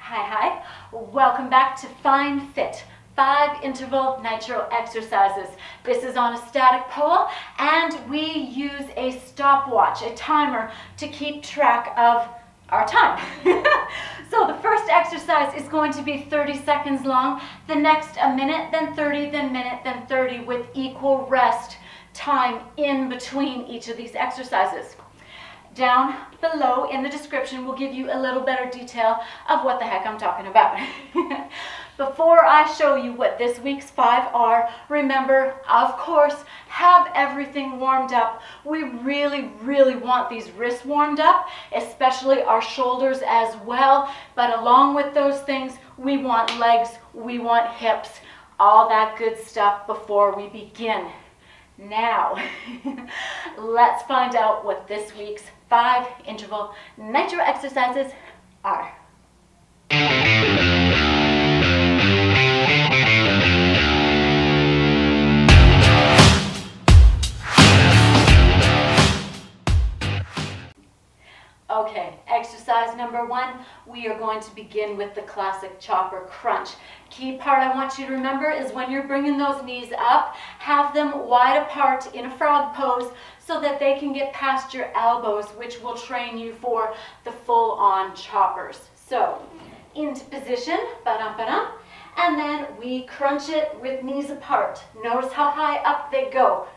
Hi. Welcome back to FINEFit 5 Interval Nitro Exercises. This is on a static pole and we use a stopwatch, a timer, to keep track of our time. So the first exercise is going to be 30 seconds long, the next a minute, then 30, then minute, then 30 with equal rest time in between each of these exercises. Down below in the description will give you a little better detail of what the heck I'm talking about. Before I show you what this week's 5 are, remember, of course, have everything warmed up. We really want these wrists warmed up, especially our shoulders as well. But along with those things, we want legs, we want hips, all that good stuff before we begin. Now, let's find out what this week's 5 interval nitro exercises are. Okay, exercise number 1, we are going to begin with the classic chopper crunch. Key part I want you to remember is when you're bringing those knees up, have them wide apart in a frog pose so that they can get past your elbows, which will train you for the full-on choppers. So, into position, ba-dum-ba-dum, and then we crunch it with knees apart. Notice how high up they go.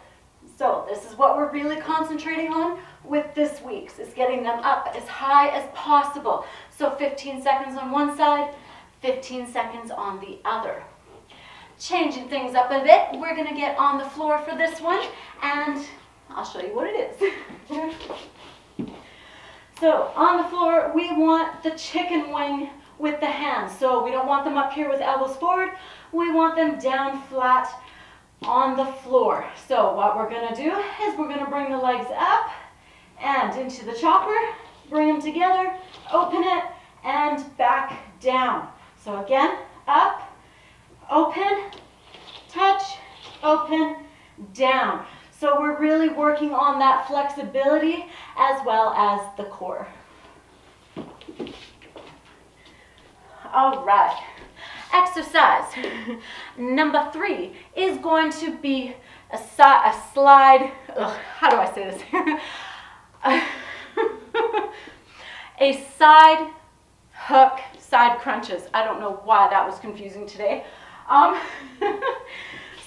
So this is what we're really concentrating on with this week's, is getting them up as high as possible. So 15 seconds on one side, 15 seconds on the other. Changing things up a bit, we're going to get on the floor for this one, and I'll show you what it is. So on the floor, we want the chicken wing with the hands. So we don't want them up here with elbows forward, we want them down flat on the floor. So what we're going to do is we're going to bring the legs up and into the chopper, bring them together, open it, and back down. So again, up, open, touch, open, down. So we're really working on that flexibility as well as the core. All right. Exercise number 3 is going to be a slide, how do I say this? A side hook, side crunches. I don't know why that was confusing today.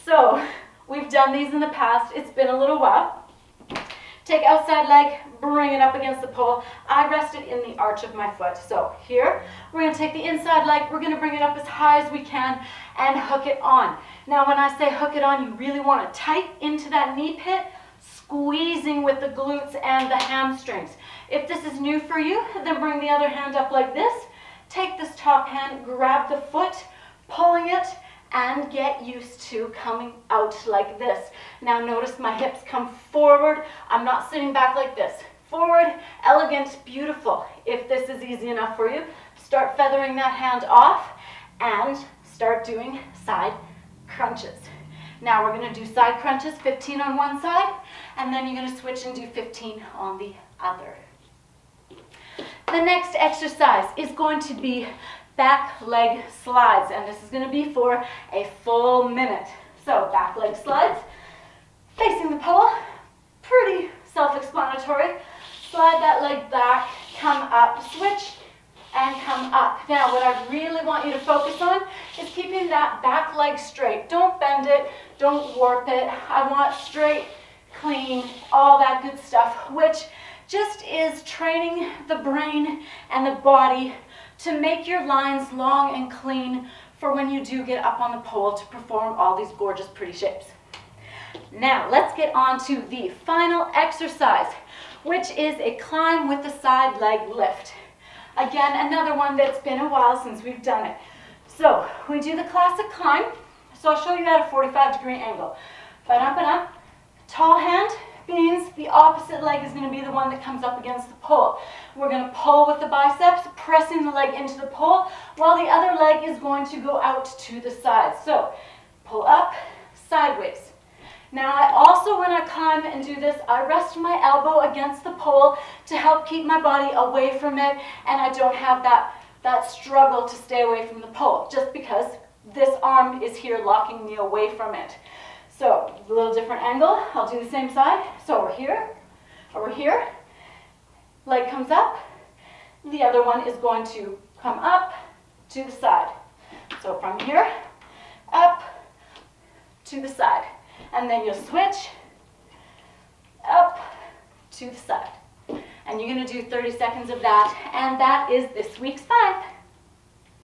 So we've done these in the past. It's been a little while. Take outside leg, bring it up against the pole. I rest it in the arch of my foot. So here, we're going to take the inside leg, we're going to bring it up as high as we can and hook it on. Now when I say hook it on, you really want to tight into that knee pit, squeezing with the glutes and the hamstrings. If this is new for you, then bring the other hand up like this. Take this top hand, grab the foot, pulling it, and get used to coming out like this. Now notice my hips come forward. I'm not sitting back like this. Forward, elegant, beautiful. If this is easy enough for you, start feathering that hand off and start doing side crunches. Now we're going to do side crunches, 15 on one side, and then you're going to switch and do 15 on the other. The next exercise is going to be back leg slides, and this is going to be for a full minute. So back leg slides, facing the pole, pretty self-explanatory. Slide that leg back, come up, switch, and come up. Now what I really want you to focus on is keeping that back leg straight. Don't bend it, don't warp it. I want straight, clean, all that good stuff, which just is training the brain and the body to make your lines long and clean for when you do get up on the pole to perform all these gorgeous, pretty shapes. Now, let's get on to the final exercise, which is a climb with the side leg lift. Again, another one that's been a while since we've done it. So, we do the classic climb. So I'll show you at a 45-degree angle. Ba-dum-ba-dum. Tall hand means the opposite leg is going to be the one that comes up against the pole. We're going to pull with the biceps, pressing the leg into the pole, while the other leg is going to go out to the side. So, pull up, sideways. Now I also, when I climb and do this, I rest my elbow against the pole to help keep my body away from it, and I don't have that that struggle to stay away from the pole, just because this arm is here locking me away from it. So a little different angle. I'll do the same side. So over here, leg comes up. The other one is going to come up to the side. So from here, up to the side. And then you'll switch up to the side. And you're going to do 30 seconds of that. And that is this week's 5.